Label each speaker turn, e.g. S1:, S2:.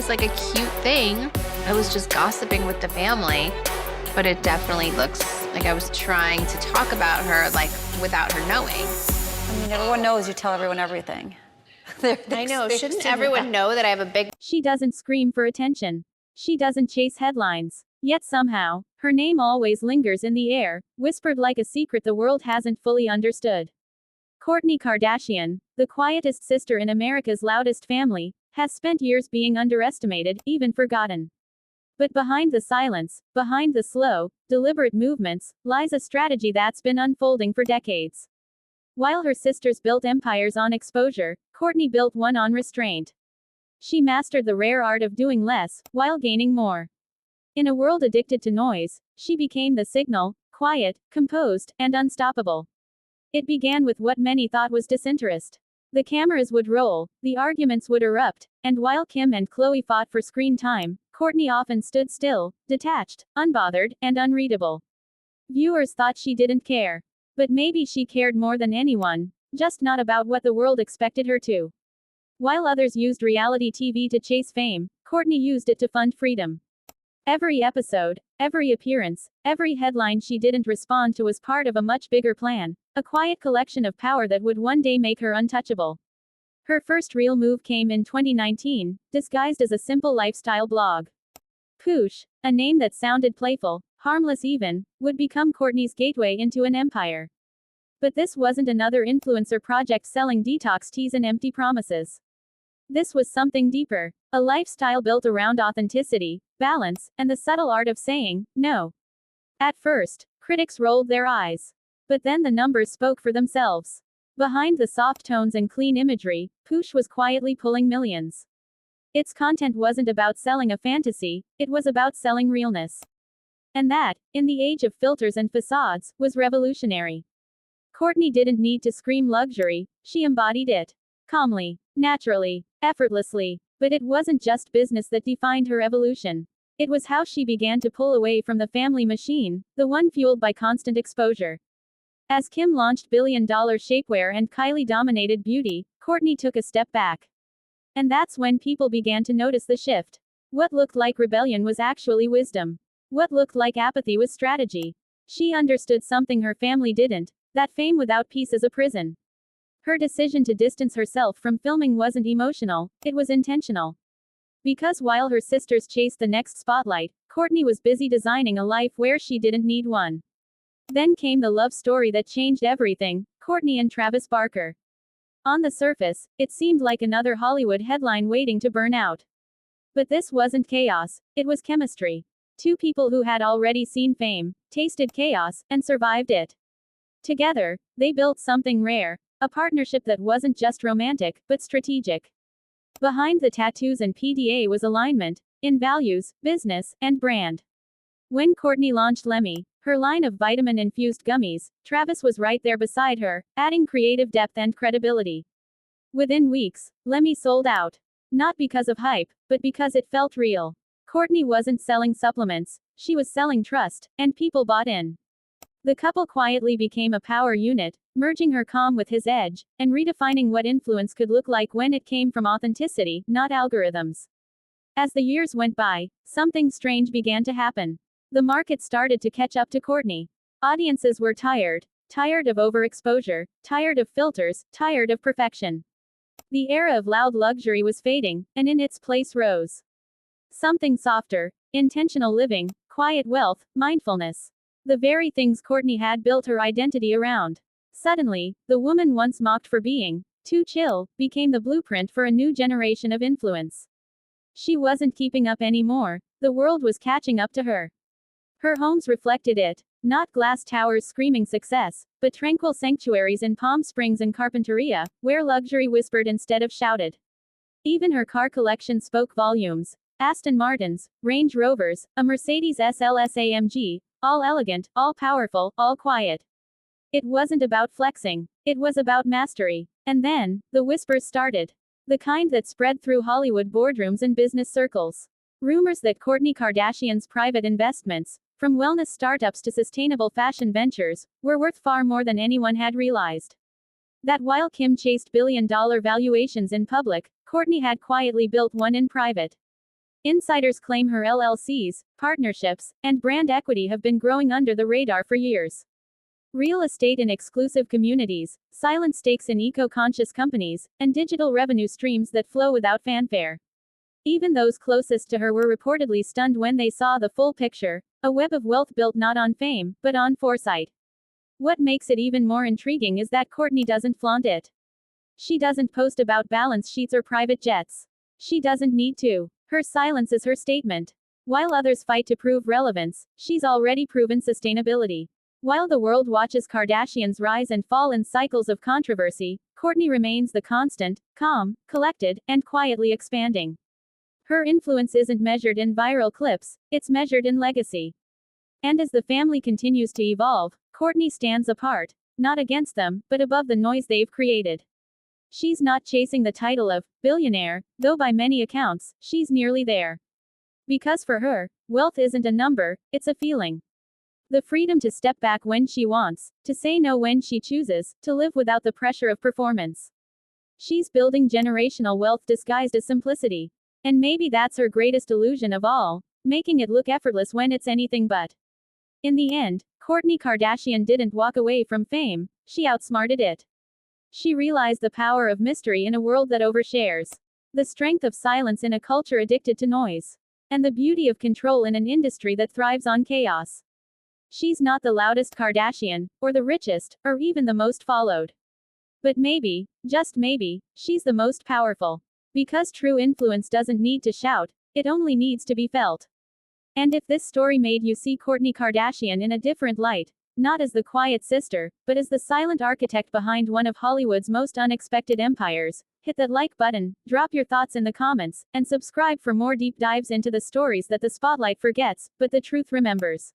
S1: seems like a cute thing. I was just gossiping with the family, but it definitely looks like I was trying to talk about her, like, without her knowing.
S2: I mean, everyone knows you tell everyone everything.
S1: I know, shouldn't everyone know that I have a big...
S3: She doesn't scream for attention. She doesn't chase headlines. Yet somehow, her name always lingers in the air, whispered like a secret the world hasn't fully understood. Kourtney Kardashian, the quietest sister in America's loudest family, has spent years being underestimated, even forgotten. But behind the silence, behind the slow, deliberate movements, lies a strategy that's been unfolding for decades. While her sisters built empires on exposure, Kourtney built one on restraint. She mastered the rare art of doing less, while gaining more. In a world addicted to noise, she became the signal, quiet, composed, and unstoppable. It began with what many thought was disinterest. The cameras would roll, the arguments would erupt, and while Kim and Khloe fought for screen time, Kourtney often stood still, detached, unbothered, and unreadable. Viewers thought she didn't care. But maybe she cared more than anyone, just not about what the world expected her to. While others used reality TV to chase fame, Kourtney used it to fund freedom. Every episode, every appearance, every headline she didn't respond to was part of a much bigger plan, a quiet collection of power that would one day make her untouchable. Her first real move came in 2019, disguised as a simple lifestyle blog. Poosh, a name that sounded playful, harmless even, would become Kourtney's gateway into an empire. But this wasn't another influencer project selling detox teas and empty promises. This was something deeper, a lifestyle built around authenticity, balance, and the subtle art of saying no. At first, critics rolled their eyes. But then the numbers spoke for themselves. Behind the soft tones and clean imagery, Poosh was quietly pulling millions. Its content wasn't about selling a fantasy, it was about selling realness. And that, in the age of filters and facades, was revolutionary. Kourtney didn't need to scream luxury, she embodied it. Calmly, naturally, effortlessly. But it wasn't just business that defined her evolution. It was how she began to pull away from the family machine, the one fueled by constant exposure. As Kim launched billion-dollar shapewear and Kylie dominated beauty, Kourtney took a step back. And that's when people began to notice the shift. What looked like rebellion was actually wisdom. What looked like apathy was strategy. She understood something her family didn't, that fame without peace is a prison. Her decision to distance herself from filming wasn't emotional, it was intentional. Because while her sisters chased the next spotlight, Kourtney was busy designing a life where she didn't need one. Then came the love story that changed everything, Kourtney and Travis Barker. On the surface, it seemed like another Hollywood headline waiting to burn out. But this wasn't chaos, it was chemistry. Two people who had already seen fame, tasted chaos, and survived it. Together, they built something rare, a partnership that wasn't just romantic, but strategic. Behind the tattoos and PDA was alignment, in values, business, and brand. When Kourtney launched Lemme, her line of vitamin-infused gummies, Travis was right there beside her, adding creative depth and credibility. Within weeks, Lemme sold out. Not because of hype, but because it felt real. Kourtney wasn't selling supplements, she was selling trust, and people bought in. The couple quietly became a power unit, merging her calm with his edge, and redefining what influence could look like when it came from authenticity, not algorithms. As the years went by, something strange began to happen. The market started to catch up to Kourtney. Audiences were tired of overexposure, tired of filters, tired of perfection. The era of loud luxury was fading, and in its place rose something softer, intentional living, quiet wealth, mindfulness. The very things Kourtney had built her identity around. Suddenly, the woman once mocked for being too chill became the blueprint for a new generation of influence. She wasn't keeping up anymore, the world was catching up to her. Her homes reflected it. Not glass towers screaming success, but tranquil sanctuaries in Palm Springs and Carpinteria, where luxury whispered instead of shouted. Even her car collection spoke volumes. Aston Martins, Range Rovers, a Mercedes SLS AMG, all elegant, all powerful, all quiet. It wasn't about flexing. It was about mastery. And then, the whispers started. The kind that spread through Hollywood boardrooms and business circles. Rumors that Kourtney Kardashian's private investments, from wellness startups to sustainable fashion ventures, were worth far more than anyone had realized. That while Kim chased billion-dollar valuations in public, Kourtney had quietly built one in private. Insiders claim her LLCs, partnerships, and brand equity have been growing under the radar for years. Real estate in exclusive communities, silent stakes in eco-conscious companies, and digital revenue streams that flow without fanfare. Even those closest to her were reportedly stunned when they saw the full picture, a web of wealth built not on fame, but on foresight. What makes it even more intriguing is that Kourtney doesn't flaunt it. She doesn't post about balance sheets or private jets. She doesn't need to. Her silence is her statement. While others fight to prove relevance, she's already proven sustainability. While the world watches Kardashians rise and fall in cycles of controversy, Kourtney remains the constant, calm, collected, and quietly expanding. Her influence isn't measured in viral clips, it's measured in legacy. And as the family continues to evolve, Kourtney stands apart, not against them, but above the noise they've created. She's not chasing the title of billionaire, though by many accounts, she's nearly there. Because for her, wealth isn't a number, it's a feeling. The freedom to step back when she wants, to say no when she chooses, to live without the pressure of performance. She's building generational wealth disguised as simplicity. And maybe that's her greatest illusion of all, making it look effortless when it's anything but. In the end, Kourtney Kardashian didn't walk away from fame, she outsmarted it. She realized the power of mystery in a world that overshares, the strength of silence in a culture addicted to noise, and the beauty of control in an industry that thrives on chaos. She's not the loudest Kardashian, or the richest, or even the most followed. But maybe, just maybe, she's the most powerful. Because true influence doesn't need to shout, it only needs to be felt. And if this story made you see Kourtney Kardashian in a different light, not as the quiet sister, but as the silent architect behind one of Hollywood's most unexpected empires, hit that like button, drop your thoughts in the comments, and subscribe for more deep dives into the stories that the spotlight forgets, but the truth remembers.